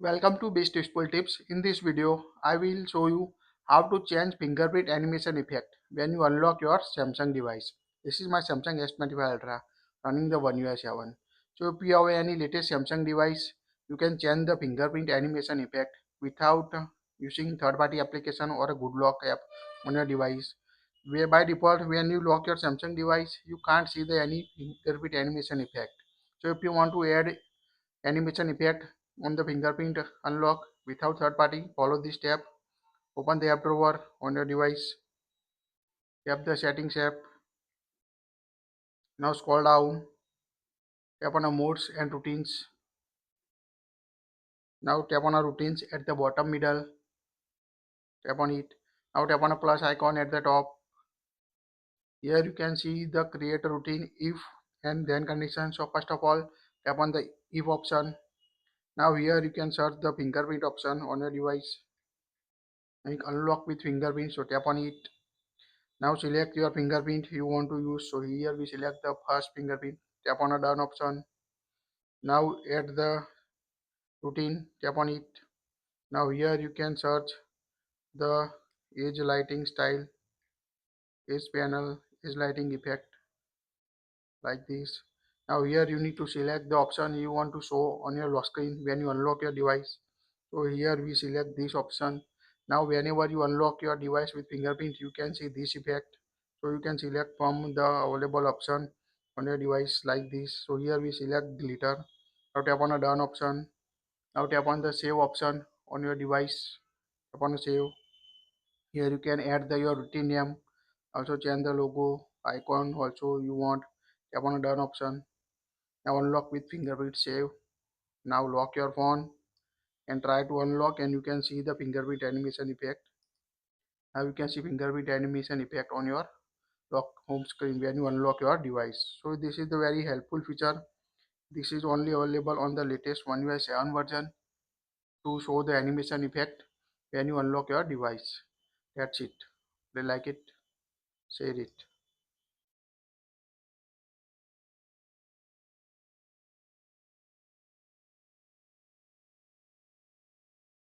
Welcome to Best Useful Tips. In this video, I will show you how to change fingerprint animation effect when you unlock your Samsung device. This is my Samsung S25 Ultra running the One UI 7. So if you have any latest Samsung device, you can change the fingerprint animation effect without using third-party application or a good lock app on your device. Where by default, when you lock your Samsung device, you can't see the any fingerprint animation effect. So if you want to add animation effect on the fingerprint unlock without third party, follow this step. Open the app drawer on your device, tap the settings app. Now scroll down, tap on modes and routines. Now tap on routines at the bottom middle, tap on it. Now tap on a plus icon at the top. Here you can see the create a routine if and then condition. So first of all, tap on the if option. Now here you can search the fingerprint option on your device. Like unlock with fingerprint, so tap on it. Now select your fingerprint you want to use. So here we select the first fingerprint. Tap on a done option. Now add the routine. Tap on it. Now here you can search the edge lighting style, edge panel, edge lighting effect like this. Now here you need to select the option you want to show on your lock screen when you unlock your device. So here we select this option. Now whenever you unlock your device with fingerprint, you can see this effect. So you can select from the available option on your device like this. So here we select glitter. Now tap on a done option. Now tap on the save option on your device. Tap on the save. Here you can add your routine name. Also change the logo icon also you want. Tap on a done option. Now unlock with fingerprint save. Now lock your phone and try to unlock, and you can see the fingerprint animation effect. Now you can see fingerprint animation effect on your lock home screen when you unlock your device. So this is the very helpful feature. This is only available on the latest One UI 7 version to show the animation effect when you unlock your device. That's it. If you like it, share it.